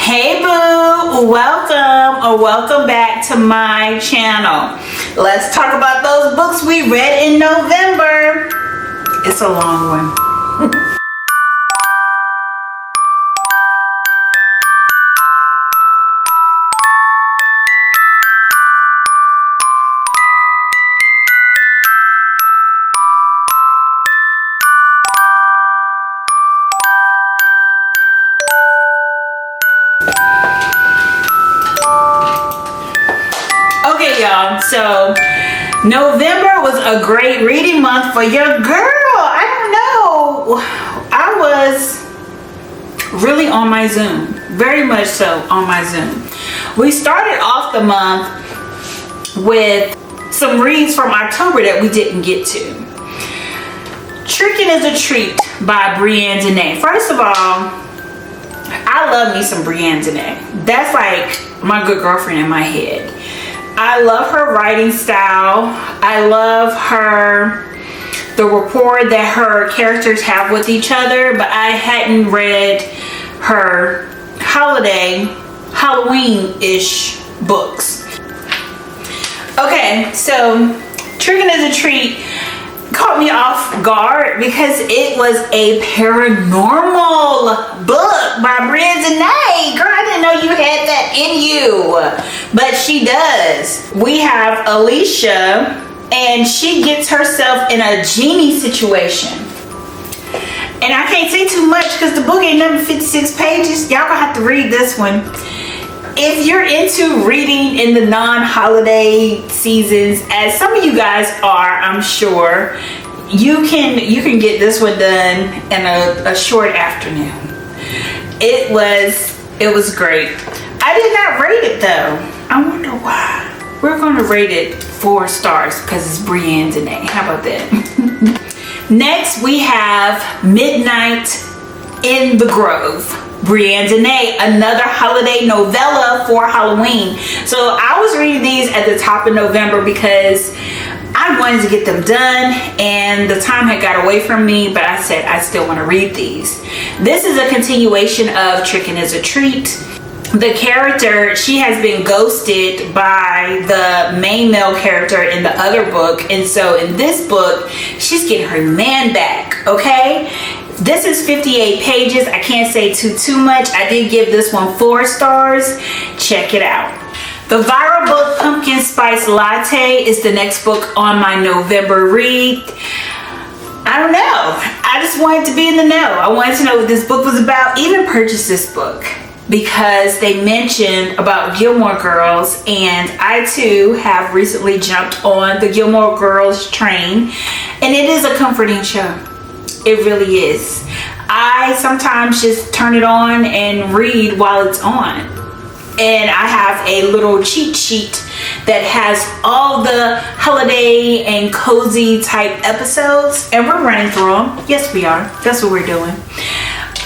Hey boo, welcome back to my channel. Let's talk about those books we read in November. It's a long one. Okay, y'all, so November was a great reading month for your girl. I don't know. I was really on my Zoom, very much so on my Zoom. We started off the month with some reads from October that we didn't get to. Trickin' is a Treat by Brienne Dene. First of all, I love me some Brienne Dene. That's like my good girlfriend in my head. I love her writing style. I love the rapport that her characters have with each other, but I hadn't read her Halloween-ish books. Okay, so Trickin' is a Treat caught me off guard because it was a paranormal book by Brienne Dene. Girl, I didn't know you had that in you, but she does. We have Alicia, and she gets herself in a genie situation. And I can't say too much because the book ain't number 56 pages. Y'all gonna have to read this one. If you're into reading in the non-holiday seasons, as some of you guys are, I'm sure, you can get this one done in a short afternoon. It was great. I did not rate it though. I wonder why. We're gonna rate it 4 stars because it's Brienne Dene. How about that? Next we have Midnight in the Grove. Brienne Dene, another holiday novella for Halloween. So I was reading these at the top of November because I wanted to get them done and the time had got away from me, but I said I still want to read these. This is a continuation of Trickin' is a Treat. The character, she has been ghosted by the main male character in the other book, and so in this book she's getting her man back. Okay, this is 58 pages. I can't say too much. I did give this one 4 stars. Check it out. The viral book Pumpkin Spice Latte is the next book on my November read. I don't know, I just wanted to be in the know. I wanted to know what this book was about. Even purchased this book because they mentioned about Gilmore Girls, and I too have recently jumped on the Gilmore Girls train, and it is a comforting show. It really is. I sometimes just turn it on and read while it's on. And I have a little cheat sheet that has all the holiday and cozy type episodes, and we're running through them. Yes, we are. That's what we're doing.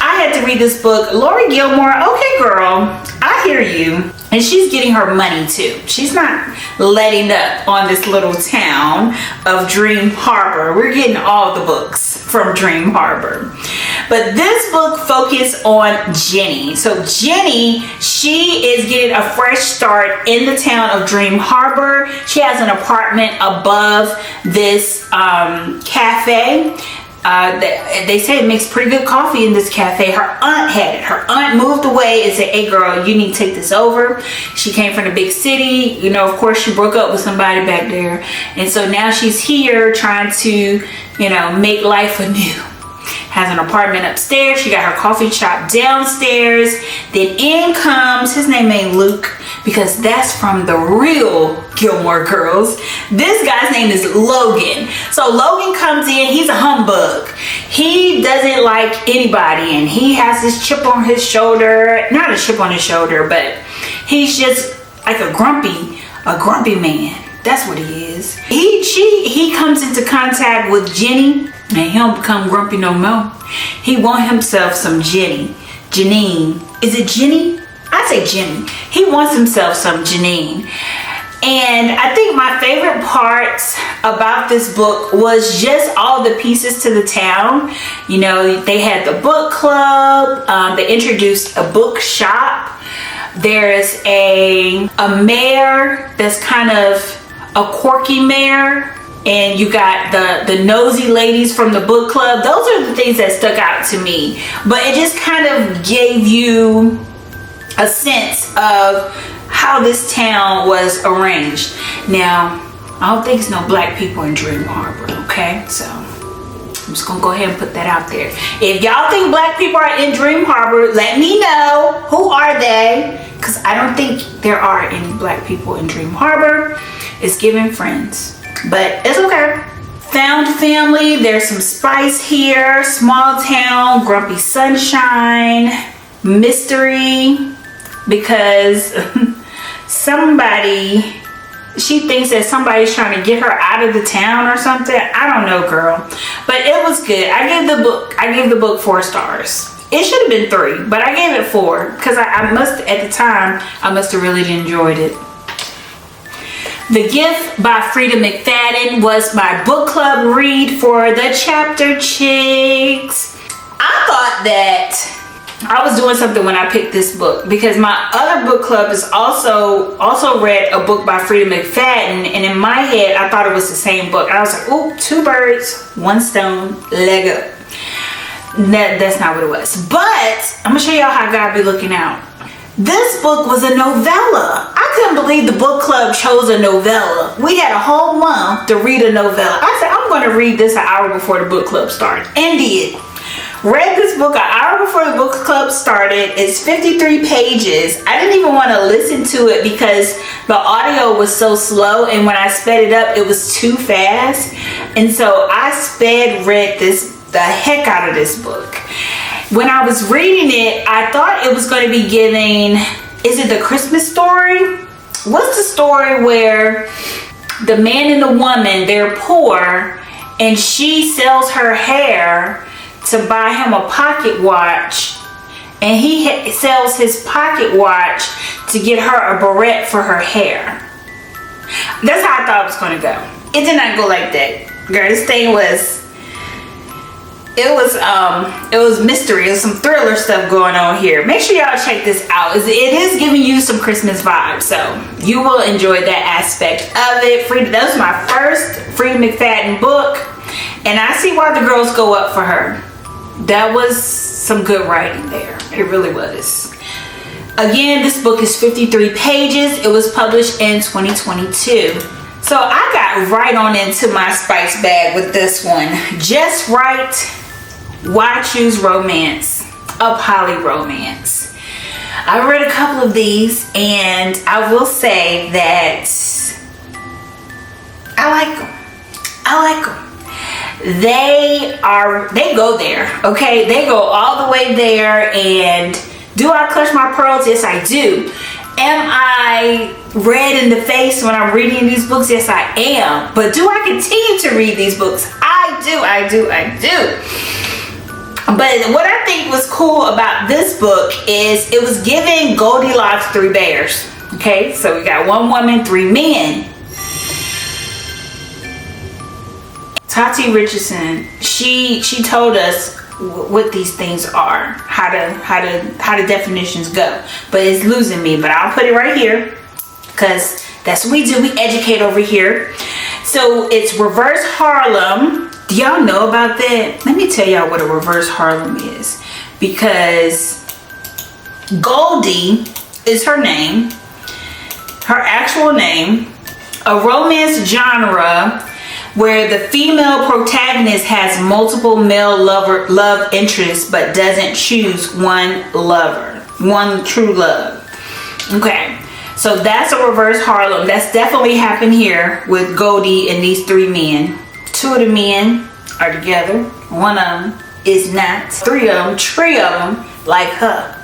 I had to read this book. Lori Gilmore, okay girl, I hear you. And she's getting her money too. She's not letting up on this little town of Dream Harbor. We're getting all the books from Dream Harbor. But this book focused on Jenny. So Jenny, she is getting a fresh start in the town of Dream Harbor. She has an apartment above this cafe. They say it makes pretty good coffee in this cafe. Her aunt had it. Her aunt moved away and said, hey girl, you need to take this over. She came from the big city. You know, of course she broke up with somebody back there. And so now she's here trying to, you know, make life anew. Has an apartment upstairs. She got her coffee shop downstairs. Then in comes, his name ain't Luke because that's from the real Gilmore Girls. This guy's name is Logan. So Logan comes in, he's a humbug. He doesn't like anybody and he has this chip on his shoulder. Not a chip on his shoulder, but he's just like a grumpy man. That's what he is. He comes into contact with Jenny and he don't become grumpy no more. He want himself some Janine. Is it Jenny? I say Jenny. He wants himself some Janine. And I think my favorite parts about this book was just all the pieces to the town. You know, they had the book club. They introduced a book shop. There's a mayor that's kind of a quirky mayor. And you got the nosy ladies from the book club. Those are the things that stuck out to me. But it just kind of gave you a sense of how this town was arranged. Now, I don't think it's no black people in Dream Harbor, okay? So, I'm just gonna go ahead and put that out there. If y'all think black people are in Dream Harbor, let me know. Who are they? Because I don't think there are any black people in Dream Harbor. It's giving Friends. But it's okay. Found family, there's some spice here. Small town, grumpy sunshine, mystery, because she thinks that somebody's trying to get her out of the town or something. I don't know, girl. But it was good. I gave the book 4 stars. It should have been 3, but I gave it 4 because I must have really enjoyed it. The Gift by Freda McFadden was my book club read for the chapter chicks. I thought that I was doing something when I picked this book because my other book club is also read a book by Freda McFadden, and in my head I thought it was the same book. I was like, ooh, 2 birds, 1 stone, leg up. That's not what it was. But I'm gonna show y'all how God be looking out. This book was a novella. I couldn't believe the book club chose a novella. We had a whole month to read a novella. I said, I'm going to read this an hour before the book club started. And did. Read this book an hour before the book club started. It's 53 pages. I didn't even want to listen to it because the audio was so slow. And when I sped it up, it was too fast. And so I read the heck out of this book. When I was reading it, I thought it was going to be giving, is it the Christmas Story? What's the story where the man and the woman, they're poor, and she sells her hair to buy him a pocket watch, and he sells his pocket watch to get her a barrette for her hair. That's how I thought it was going to go. It did not go like that. Girl, this thing was... It was mystery. There's some thriller stuff going on here. Make sure y'all check this out. It is giving you some Christmas vibes, so you will enjoy that aspect of it. That was my first Freda McFadden book, and I see why the girls go up for her. That was some good writing there. It really was. Again, this book is 53 pages. It was published in 2022. So I got right on into my spice bag with this one. Just Right. Why Choose Romance? A poly romance. I read a couple of these, and I will say that I like them. They go there, okay? They go all the way there. And do I clutch my pearls? Yes, I do. Am I red in the face when I'm reading these books? Yes, I am. But do I continue to read these books? I do. But what I think was cool about this book is it was giving Goldilocks 3 bears. Okay, so we got 1 woman, 3 men. Tati Richardson, she told us what these things are, how the definitions go. But it's losing me, but I'll put it right here because that's what we do. We educate over here. So it's reverse Harlem. Do y'all know about that? Let me tell y'all what a reverse Harlem is, because Goldie is her name, her actual name. A romance genre where the female protagonist has multiple male love interests but doesn't choose one true love. Okay, so that's a reverse Harlem. That's definitely happened here with Goldie and these 3 men. 2 of the men are together. 1 of them is not. 3 of them like her.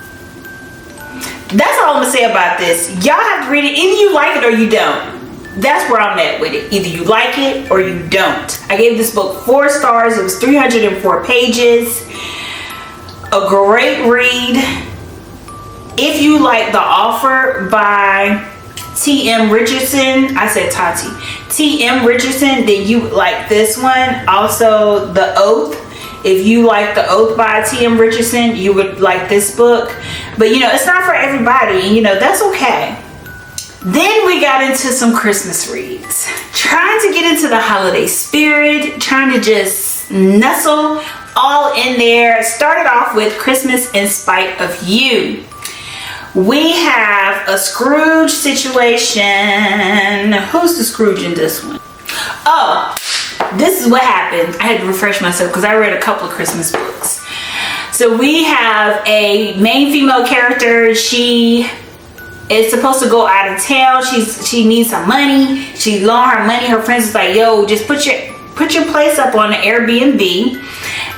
That's all I'm gonna say about this. Y'all have to read it. Either you like it or you don't. That's where I'm at with it. Either you like it or you don't. I gave this book 4 stars. It was 304 pages. A great read. If you like The Offer by T.M. Richardson, I said Tati. T.M. Richardson, then you like this one. Also, The Oath. If you like The Oath by T.M. Richardson, you would like this book. But you know, it's not for everybody, and you know, that's okay. Then we got into some Christmas reads. Trying to get into the holiday spirit, trying to just nestle all in there. Started off with Christmas in Spite of You. We have a Scrooge situation. Who's the Scrooge in this one? Oh, this is what happened. I had to refresh myself because I read a couple of Christmas books. So we have a main female character. She is supposed to go out of town. She needs some money. She loaned her money. Her friends is like, yo, just put your place up on the Airbnb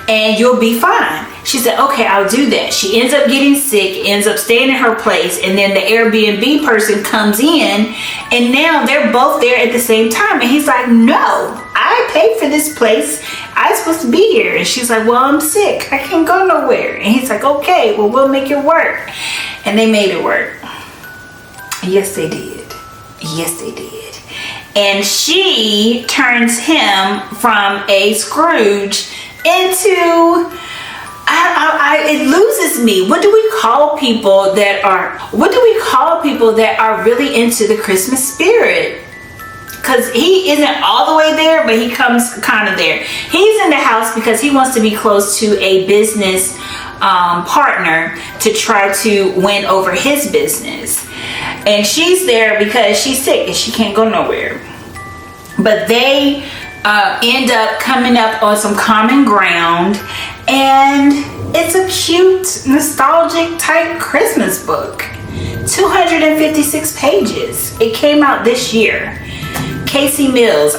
and you'll be fine. She said, okay, I'll do that. She ends up getting sick, ends up staying in her place, and then the Airbnb person comes in, and now they're both there at the same time. And he's like, no, I paid for this place. I'm supposed to be here. And she's like, well, I'm sick. I can't go nowhere. And he's like, okay, well, we'll make it work. And they made it work. Yes, they did. Yes, they did. And she turns him from a Scrooge into... it loses me. What do we call people that are really into the Christmas spirit? Because he isn't all the way there, but he comes kind of there. He's in the house because he wants to be close to a business partner to try to win over his business. And she's there because she's sick and she can't go nowhere. But they end up coming up on some common ground, and it's a cute, nostalgic type Christmas book. 256 pages. It came out this year. Casey Mills.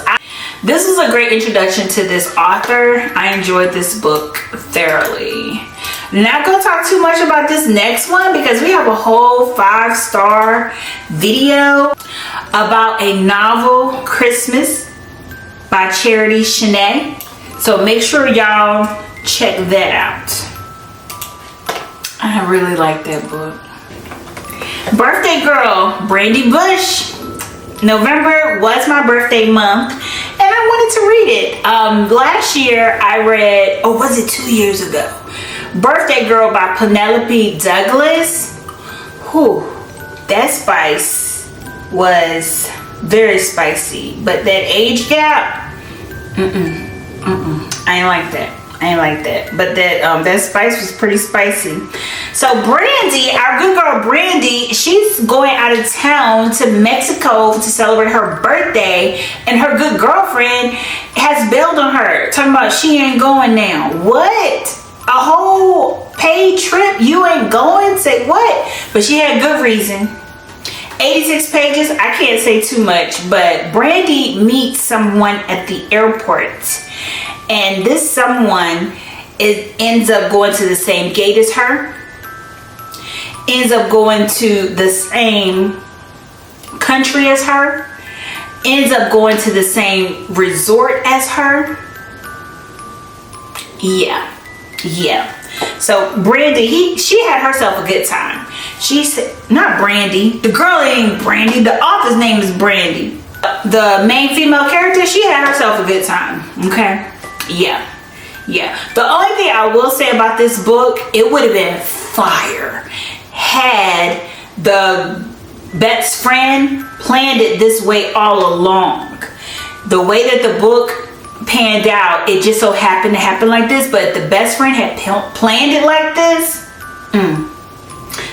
This was a great introduction to this author. I enjoyed this book thoroughly. Not gonna talk too much about this next one because we have a whole 5-star video about a novel, Christmas, by Charity Shanae. So make sure y'all check that out. I really like that book. Birthday Girl, Brandy Bush. November was my birthday month and I wanted to read it. Last year I read, or was it 2 years ago? Birthday Girl by Penelope Douglas. Whew, that spice was very spicy, but that age gap, I ain't like that. But that spice was pretty spicy. So Brandy, our good girl Brandy, she's going out of town to Mexico to celebrate her birthday, and her good girlfriend has bailed on her, talking about she ain't going now. What? A whole paid trip? You ain't going? Say what? But she had good reason. 86 pages, I can't say too much, but Brandy meets someone at the airport, and this someone ends up going to the same gate as her, ends up going to the same country as her, ends up going to the same resort as her. Yeah. So Brandy, she had herself a good time. She said, not Brandy, the girl ain't Brandy, the author's name is Brandy. The main female character, she had herself a good time. Okay. Yeah. The only thing I will say about this book, it would have been fire had the best friend planned it this way all along. The way that the book panned out, it just so happened to happen like this, but if the best friend had planned it like this,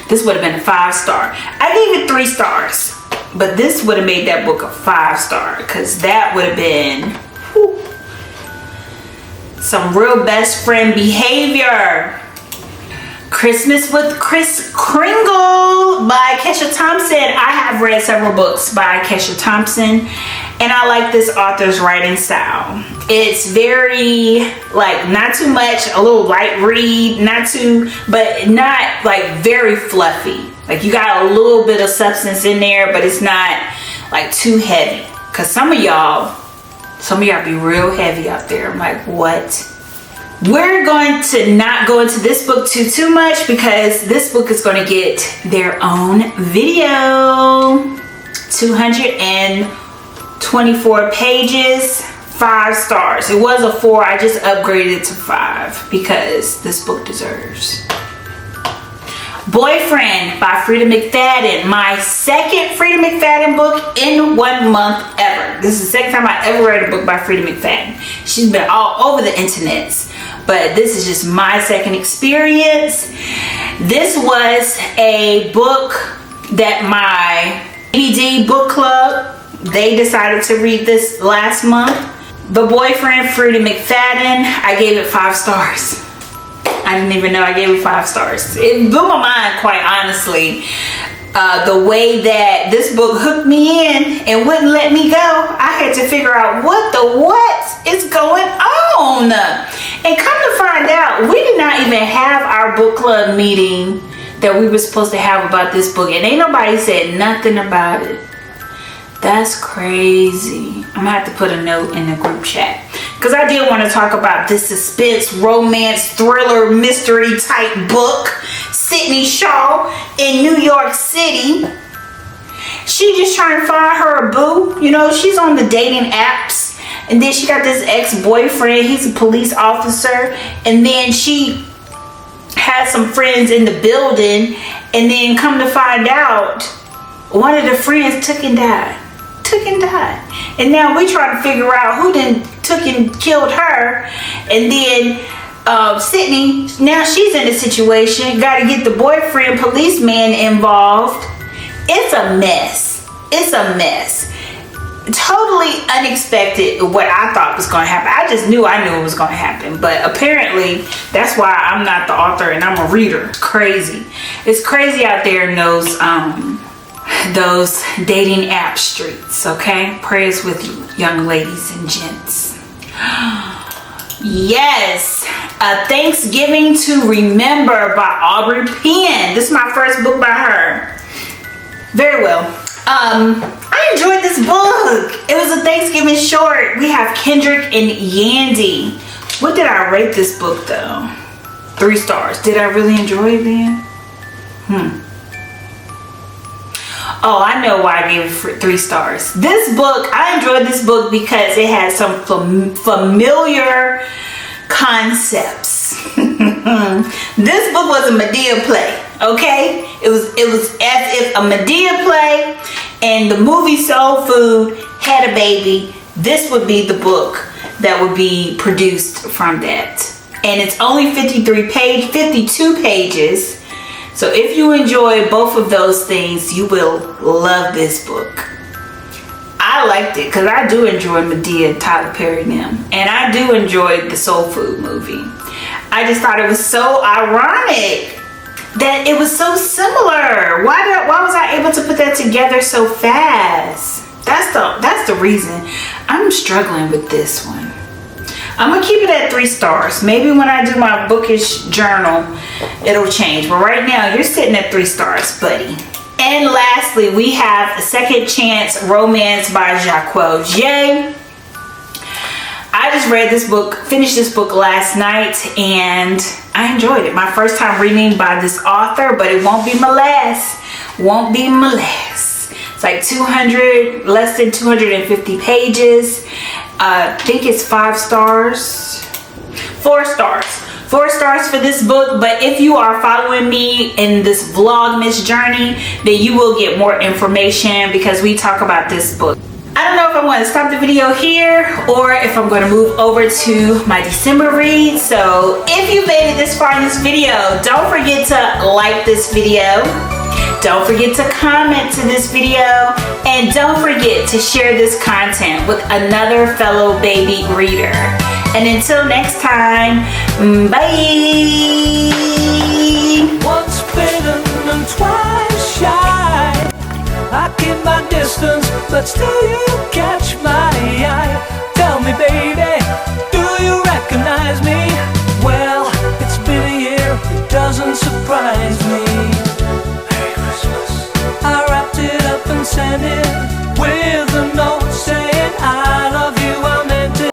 this would have been a 5-star. I gave it 3 stars, but this would have made that book a 5-star, because that would have been some real best friend behavior. Christmas with Kris Kringle by Kesha Thompson. I have read several books by Kesha Thompson, and I like this author's writing style. It's very, like, not too much, a little light read, but not like very fluffy. Like, you got a little bit of substance in there, but it's not like too heavy. Cause some of y'all be real heavy out there. I'm like, what? We're going to not go into this book too much because this book is going to get their own video. 224 pages, 5 stars. It was a 4. I just upgraded it to 5 because this book deserves. Boyfriend by Freda McFadden. My second Freda McFadden book in 1 month ever. This is the second time I ever read a book by Freda McFadden. She's been all over the internets, but this is just my second experience. This was a book that my DVD book club, they decided to read this last month. The Boyfriend, Freda McFadden, I gave it 5 stars. I didn't even know I gave it 5 stars. It blew my mind, quite honestly. The way that this book hooked me in and wouldn't let me go. I had to figure out what is going on. And come to find out, we did not even have our book club meeting that we were supposed to have about this book. And ain't nobody said nothing about it. That's crazy. I'm gonna have to put a note in the group chat. Because I did want to talk about this suspense, romance, thriller, mystery type book. Sydney Shaw in New York City. She just trying to find her a boo. You know, she's on the dating apps. And then she got this ex-boyfriend. He's a police officer. And then she had some friends in the building. And then come to find out, one of the friends took and died. And now we trying to figure out who then took and killed her. And then Sydney, now she's in a situation, got to get the boyfriend policeman involved. It's a mess. Totally unexpected what I thought was going to happen. I just knew it was going to happen. But apparently that's why I'm not the author and I'm a reader. It's crazy out there in those dating app streets. Okay, prayers with you, young ladies and gents. Yes, Thanksgiving to Remember by Aubrey Penn. This is my first book by her. Very well. I enjoyed this book. It was a Thanksgiving short. We have Kendrick and Yandy. What did I rate this book though? 3 stars. Did I really enjoy it then? Oh, I know why I gave it 3 stars. This book, I enjoyed this book because it had some familiar concepts. This book was a Medea play, okay? It was as if a Medea play and the movie Soul Food had a baby. This would be the book that would be produced from that. And it's only 52 pages. So if you enjoy both of those things, you will love this book. I liked it because I do enjoy Medea and Tyler Perry them. And I do enjoy the Soul Food movie. I just thought it was so ironic that it was so similar. Why was I able to put that together so fast? That's the reason I'm struggling with this one. I'm gonna keep it at 3 stars. Maybe when I do my bookish journal, it'll change. But right now, you're sitting at 3 stars, buddy. And lastly, we have A Second Chance Romance by Jacques J. I just read this book, finished this book last night, and I enjoyed it. My first time reading by this author, but it won't be my last. It's like less than 250 pages. I think it's 5 stars. 4 stars. 4 stars for this book. But if you are following me in this Vlogmas journey, then you will get more information because we talk about this book. I don't know if I'm going to stop the video here or if I'm going to move over to my December read. So if you made it this far in this video, don't forget to like this video. Don't forget to comment to this video, and don't forget to share this content with another fellow baby reader. And until next time, bye! Once bitten and twice shy, I keep my distance, but still you catch my eye. Tell me, baby, do you recognize me? Well, it's been a year, it doesn't surprise